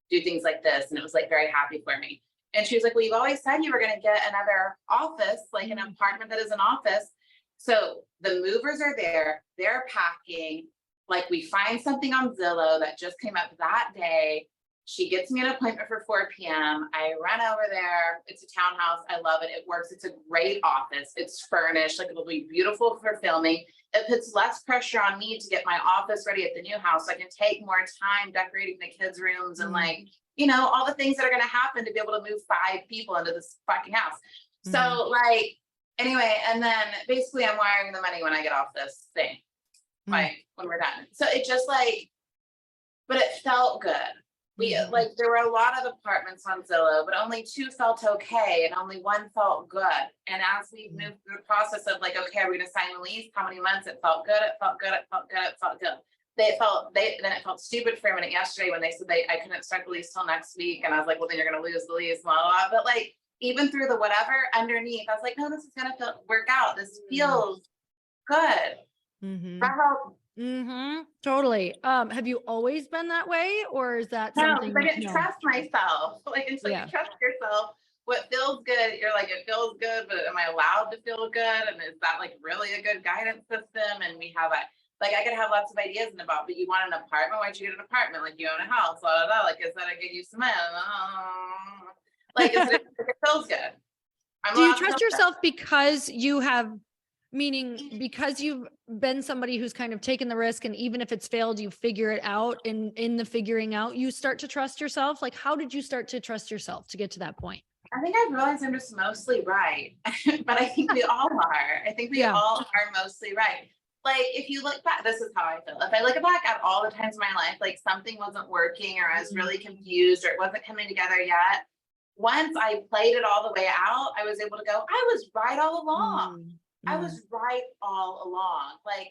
[SPEAKER 1] do things like this. And it was like very happy for me. And she was like, well, you've always said you were going to get another office, like an
[SPEAKER 2] mm,
[SPEAKER 1] apartment that is an office. So the movers are there, they're packing. Like we find something on Zillow that just came up that day. She gets me an appointment for 4 p.m. I run over there. It's a townhouse. I love it. It works. It's a great office. It's furnished. Like it'll be beautiful for filming. It puts less pressure on me to get my office ready at the new house. So I can take more time decorating the kids' rooms and
[SPEAKER 2] mm,
[SPEAKER 1] like, all the things that are going to happen to be able to move 5 people into this fucking house.
[SPEAKER 2] mhm,
[SPEAKER 1] So like, anyway, and then basically I'm wiring the money when I get off this thing,
[SPEAKER 2] mm,
[SPEAKER 1] like when we're done. So it just like, but it felt good. We
[SPEAKER 2] mhm,
[SPEAKER 1] like there were a lot of apartments on Zillow, but only two felt okay and only one felt good. And as we
[SPEAKER 2] mm,
[SPEAKER 1] moved through the process of like, okay, are we gonna sign the lease? How many months? It felt good, it felt good, it felt good, it felt good. Then it felt stupid for a minute yesterday when they said I couldn't start the lease till next week. And I was like, well, then you're gonna lose the lease, blah, blah, blah. But like even through the whatever underneath, I was like, no, this is gonna work out. This
[SPEAKER 2] mm,
[SPEAKER 1] feels good.
[SPEAKER 2] mhm.
[SPEAKER 1] That helped.
[SPEAKER 2] Totally. Have you always been that way, or is that
[SPEAKER 1] No, because I
[SPEAKER 2] something?
[SPEAKER 1] didn't
[SPEAKER 2] No.
[SPEAKER 1] trust myself. Like until you
[SPEAKER 2] Yeah.
[SPEAKER 1] trust yourself, what feels good, you're like, it feels good, but am I allowed to feel good? And is that like really a good guidance system? And we have like I could have lots of ideas in about, but you want an apartment? Why'd you get an apartment? Like you own a house, blah, blah, blah. Like, is that a good use of money? Like, it feels good. I'm
[SPEAKER 2] Do you
[SPEAKER 1] allowed to
[SPEAKER 2] trust
[SPEAKER 1] feel good.
[SPEAKER 2] yourself because you have, meaning because you've been somebody who's kind of taken the risk, and even if it's failed, you figure it out, and in the figuring out, you start to trust yourself? Like, how did you start to trust yourself to get to that point?
[SPEAKER 1] I think I've realized I'm just mostly right, but I think we all are. I think we
[SPEAKER 2] Yeah.
[SPEAKER 1] all are mostly right. Like if you look back, this is how I feel. If I look back at all the times in my life, like something wasn't working or I was
[SPEAKER 2] Mm,
[SPEAKER 1] really confused or it wasn't coming together yet. Once I played it all the way out, I was able to go, I was right all along.
[SPEAKER 2] mm,
[SPEAKER 1] I
[SPEAKER 2] mm,
[SPEAKER 1] was right all along. Like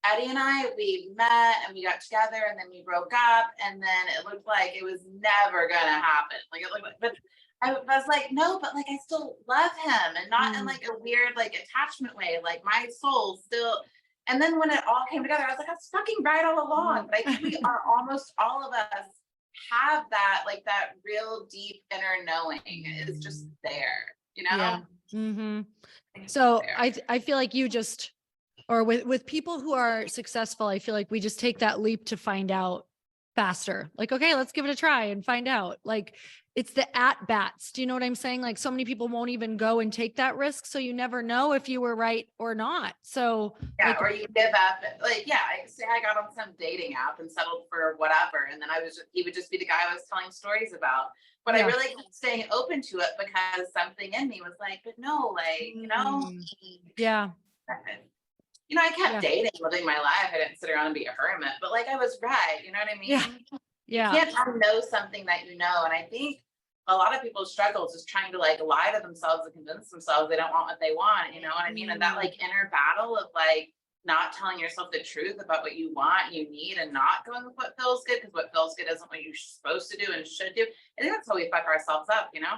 [SPEAKER 1] Eddie and I, we met and we got together and then we broke up and then it looked like it was never gonna happen. Like it looked like, but I was like, no, but like I still love him and not in
[SPEAKER 2] mm,
[SPEAKER 1] like a weird like attachment way. Like my soul still. And then when it all came together, I was like, I was fucking right all along. But I think we are almost all of us have that like that real deep inner knowing is just
[SPEAKER 2] mm.
[SPEAKER 1] there,
[SPEAKER 2] Yeah. Hmm.
[SPEAKER 1] It's just
[SPEAKER 2] So
[SPEAKER 1] there.
[SPEAKER 2] I feel like you just, or with people who are successful, I feel like we just take that leap to find out faster. Like, okay, let's give it a try and find out. Like it's the at bats. Do you know what I'm saying? Like so many people won't even go and take that risk. So you never know if you were right or not. So
[SPEAKER 1] Yeah,
[SPEAKER 2] like,
[SPEAKER 1] or you give up. Like, yeah, say I got on some dating app and settled for whatever, and then he would just be the guy I was telling stories about. But I
[SPEAKER 2] yeah.
[SPEAKER 1] really kept staying open to it because something in me was like, but no, like,
[SPEAKER 2] Mm, yeah.
[SPEAKER 1] I kept
[SPEAKER 2] Yeah.
[SPEAKER 1] dating, living my life. I didn't sit around and be a hermit, but like I was right. You know what I
[SPEAKER 2] Yeah.
[SPEAKER 1] mean? You
[SPEAKER 2] Yeah.
[SPEAKER 1] can't know something that you know. And I think a lot of people struggle just trying to like lie to themselves and convince themselves they don't want what they want. You know what I mean? And that
[SPEAKER 2] Mm.
[SPEAKER 1] like inner battle of like not telling yourself the truth about what you want, you need, and not going with what feels good because what feels good isn't what you're supposed to do and should do. I think that's how we fuck ourselves up, you know?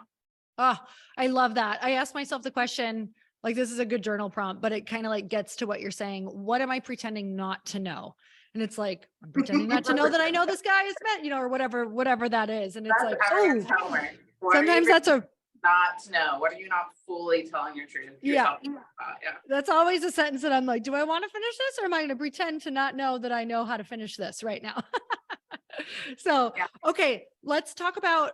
[SPEAKER 2] Oh, I love that. I asked myself the question, like, this is a good journal prompt, but it kind of like gets to what you're saying. What am I pretending not to know? And it's like, I'm pretending not to know that I know this guy is meant, or whatever that is. And it's
[SPEAKER 1] That's
[SPEAKER 2] like,
[SPEAKER 1] everyone's
[SPEAKER 2] oh,
[SPEAKER 1] homework. What are you
[SPEAKER 2] sometimes that's a,
[SPEAKER 1] not to know? What are you not fully telling your truth
[SPEAKER 2] yeah,
[SPEAKER 1] yourself about? Yeah.
[SPEAKER 2] that's always a sentence that I'm like, do I want to finish this or am I going to pretend to not know that I know how to finish this right now? So,
[SPEAKER 1] Yeah.
[SPEAKER 2] okay, let's talk about,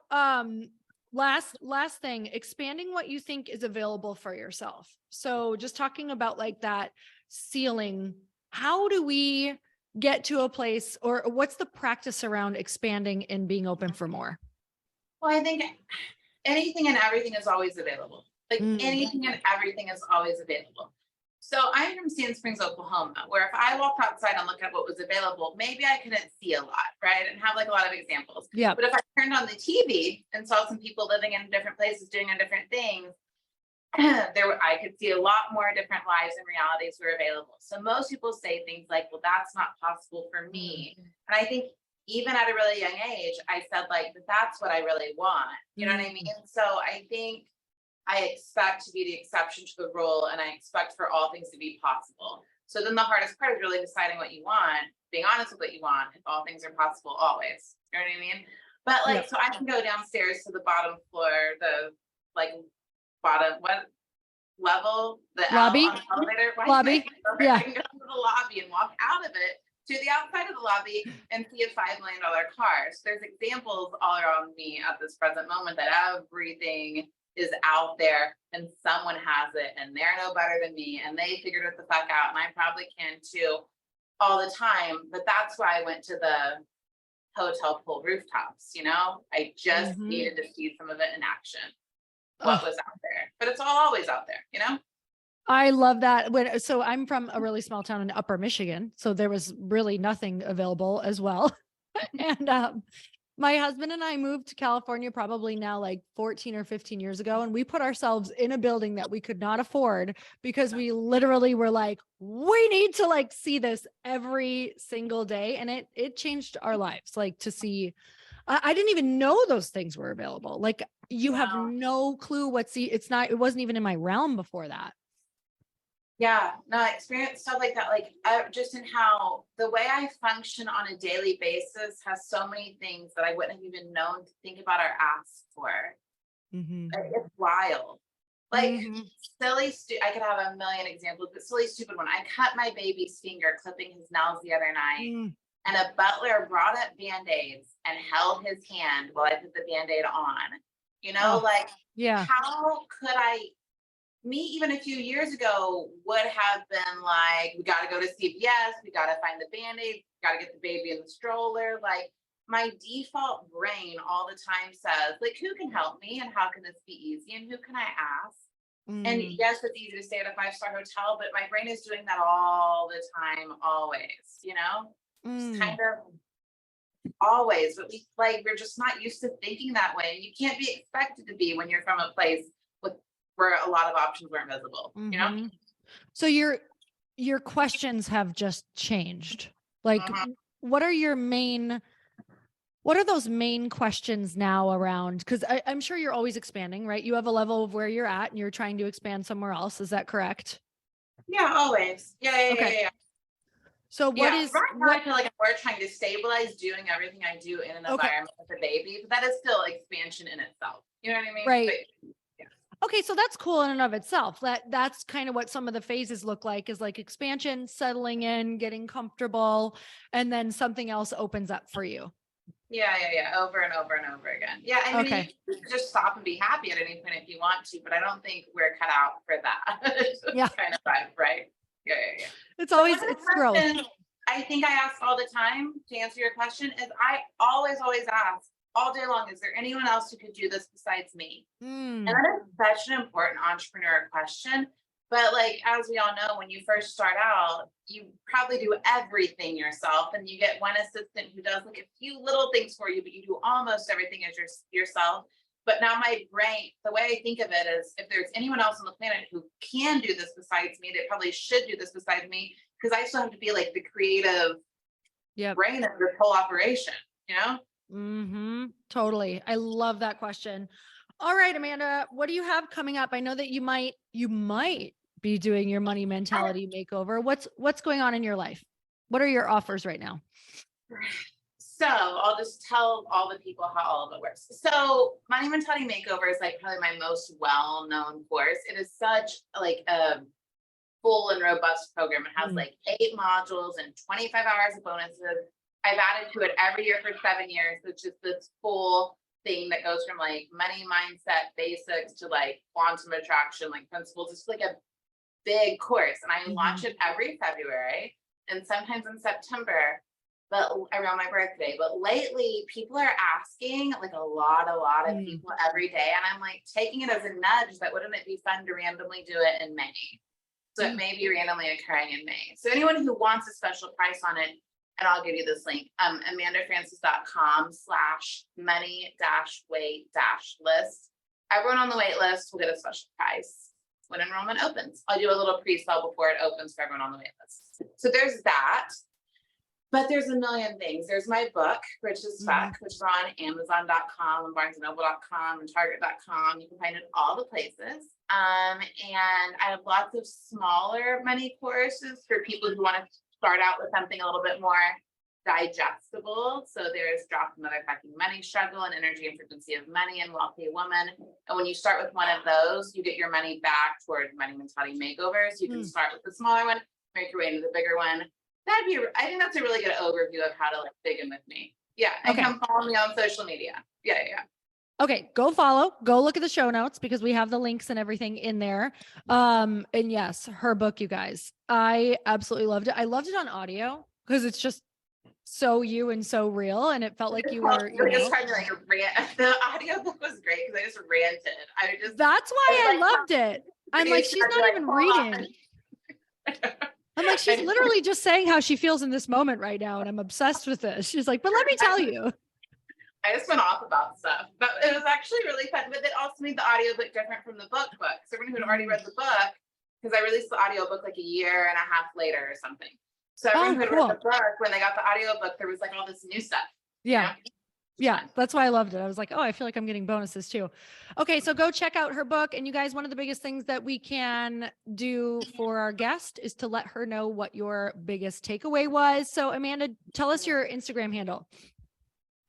[SPEAKER 2] last thing, expanding what you think is available for yourself. So just talking about like that ceiling, how do we get to a place, or what's the practice around expanding and being open for more?
[SPEAKER 1] Well, I think anything and everything is always available. Like
[SPEAKER 2] Mm.
[SPEAKER 1] anything and everything is always available. So I'm from Sand Springs, Oklahoma, where if I walked outside and looked at what was available, maybe I couldn't see a lot, right? And have like a lot of examples.
[SPEAKER 2] Yeah.
[SPEAKER 1] But if I turned on the TV and saw some people living in different places doing different things, I could see a lot more different lives and realities were available. So most people say things like, well, that's not possible for me. And I think even at a really young age, I said like, but that's what I really want. You know what I mean? So I think I expect to be the exception to the rule, and I expect for all things to be possible. So then the hardest part is really deciding what you want, being honest with what you want, if all things are possible always. You know what I mean? But like,
[SPEAKER 2] Yep.
[SPEAKER 1] so I can go downstairs to the bottom floor, the like bottom, what level, the L
[SPEAKER 2] Lobby.
[SPEAKER 1] on the elevator.
[SPEAKER 2] Lobby. Yeah.
[SPEAKER 1] I can go to the lobby and walk out of it to the outside of the lobby and see a $5 million car. So there's examples all around me at this present moment that everything is out there and someone has it and they're no better than me and they figured it the fuck out and I probably can too all the time. But that's why I went to the hotel pool rooftops, I just
[SPEAKER 2] Mhm.
[SPEAKER 1] needed to see some of it in action, what
[SPEAKER 2] Oh,
[SPEAKER 1] was out there. But it's all always out there.
[SPEAKER 2] I love that. So I'm from a really small town in Upper Michigan, so there was really nothing available as well. And my husband and I moved to California probably now like 14 or 15 years ago. And we put ourselves in a building that we could not afford because we literally were like, we need to like see this every single day. And it changed our lives. Like to see, I didn't even know those things were available. Like you have
[SPEAKER 1] Wow.
[SPEAKER 2] no clue it wasn't even in my realm before that.
[SPEAKER 1] Yeah, no, I experienced stuff like that. Like, just in how the way I function on a daily basis has so many things that I wouldn't have even known to think about or ask for.
[SPEAKER 2] Mm-hmm.
[SPEAKER 1] It's wild. Like,
[SPEAKER 2] Mm-hmm.
[SPEAKER 1] I could have a million examples, but silly, stupid one. I cut my baby's finger clipping his nails the other night,
[SPEAKER 2] Mm.
[SPEAKER 1] and a butler brought up Band-Aids and held his hand while I put the Band-Aid on.
[SPEAKER 2] Oh,
[SPEAKER 1] Like,
[SPEAKER 2] yeah.
[SPEAKER 1] how could me even a few years ago would have been like, we got to go to CVS, we got to find the Band-Aid, got to get the baby in the stroller. Like my default brain all the time says, like, who can help me and how can this be easy and who can I ask? And
[SPEAKER 2] Mm.
[SPEAKER 1] yes, it's easy to stay at a 5-star hotel, but my brain is doing that all the time, always, just kind of always. But we're just not used to thinking that way. And you can't be expected to be when you're from a place where a lot of options weren't visible.
[SPEAKER 2] Mhm. So your questions have just changed. Like
[SPEAKER 1] Mhm.
[SPEAKER 2] what are those main questions now around? Because I'm sure you're always expanding, right? You have a level of where you're at and you're trying to expand somewhere else. Is that correct?
[SPEAKER 1] Yeah, always.
[SPEAKER 2] Okay.
[SPEAKER 1] Yeah.
[SPEAKER 2] So
[SPEAKER 1] Yeah, right now I
[SPEAKER 2] what
[SPEAKER 1] feel like we're trying to stabilize doing everything I do in an
[SPEAKER 2] okay,
[SPEAKER 1] environment with a baby, but that is still expansion in itself. You know what I mean?
[SPEAKER 2] right.
[SPEAKER 1] But yeah.
[SPEAKER 2] Okay, so that's cool in and of itself. That's kind of what some of the phases look like, is like expansion, settling in, getting comfortable, and then something else opens up for you.
[SPEAKER 1] Yeah. Over and over and over again. Yeah, I mean,
[SPEAKER 2] Okay.
[SPEAKER 1] you can just stop and be happy at any point if you want to, but I don't think we're cut out for that. It's
[SPEAKER 2] Yeah.
[SPEAKER 1] kind of vibe, right? Yeah.
[SPEAKER 2] It's
[SPEAKER 1] So one
[SPEAKER 2] always
[SPEAKER 1] of the
[SPEAKER 2] it's growth.
[SPEAKER 1] questions I think I ask all the time to answer your question is I always ask all day long, is there anyone else who could do this besides me? And
[SPEAKER 2] Mm.
[SPEAKER 1] that is such an important entrepreneur question But like, as we all know, when you first start out, you probably do everything yourself, and you get one assistant who does like a few little things for you, but you do almost everything as yourself. But now my brain, the way I think of it is, if there's anyone else on the planet who can do this besides me, they probably should do this besides me, because I still have to be like the creative
[SPEAKER 2] Yep.
[SPEAKER 1] brain of this whole operation, you know?
[SPEAKER 2] Totally. I love that question. All right, Amanda, what do you have coming up? I know that you might be doing your money mentality makeover. What's going on in your life? What are your offers right now?
[SPEAKER 1] So I'll just tell all the people how all of it works. So Money Mentality Makeover is like probably my most well-known course. It is such like a full and robust program. It has like 8 modules and 25 hours of bonuses. I've added to it every year for 7 years, which is this full thing that goes from like money mindset basics to like quantum attraction, like principles. It's like a big course, and I launch it every February and sometimes in September, but around my birthday. But lately, people are asking like a lot of people every day, and I'm like taking it as a nudge that wouldn't it be fun to randomly do it in May? So it may be randomly occurring in May. So anyone who wants a special price on it, and I'll give you this link, amandafrancis.com/money-wait-list. Everyone on the wait list will get a special price when enrollment opens. I'll do a little pre-sale before it opens for everyone on the wait list. So there's that. But there's a million things. There's my book, Rich as Fuck, which is on Amazon.com and BarnesandNoble.com and Target.com. You can find it all the places. And I have lots of smaller money courses for people who want to start out with something a little bit more digestible. So there's Drop the Motherfucking Money Struggle and Energy and Frequency of Money and Wealthy Woman. And when you start with one of those, you get your money back toward Money Mentality Makeovers. You can start with the smaller one, make your way into the bigger one. I think that's a really good overview of how to like dig in with me. Yeah. And come follow me on social media. Yeah.
[SPEAKER 2] Okay, go look at the show notes because we have the links and everything in there. And yes, her book, you guys, I absolutely loved it. I loved it on audio because it's just so you and so real. And it felt like you were,
[SPEAKER 1] the audio book was great because I just ranted.
[SPEAKER 2] That's why I loved it. I'm like, she's not even reading. I'm like, she's literally just saying how she feels in this moment right now. And I'm obsessed with this. She's like, but let me tell you.
[SPEAKER 1] I just went off about stuff, but it was actually really fun. But it also made the audiobook different from the book. So everyone who had already read the book, because I released the audiobook like a year and a half later or something. So everyone who had read the book, when they got the audiobook, there was like all this new stuff.
[SPEAKER 2] Yeah.
[SPEAKER 1] You know?
[SPEAKER 2] Yeah, that's why I loved it. I was like, oh, I feel like I'm getting bonuses too. Okay, so go check out her book. And you guys, one of the biggest things that we can do for our guest is to let her know what your biggest takeaway was. So Amanda, tell us your Instagram handle.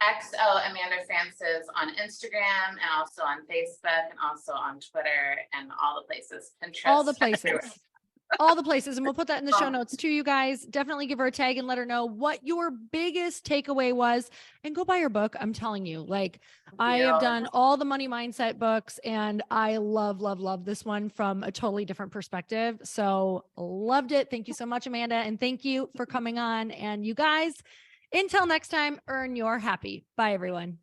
[SPEAKER 1] XO Amanda Francis on Instagram and also on Facebook and also on Twitter and all the places. Pinterest.
[SPEAKER 2] All the places. All the places. And we'll put that in the show notes too, you guys. Definitely give her a tag and let her know what your biggest takeaway was and go buy her book. I'm telling you, like I have done all the money mindset books and I love this one from a totally different perspective. So loved it. Thank you so much, Amanda. And thank you for coming on. And you guys, until next time, earn your happy. Bye, everyone.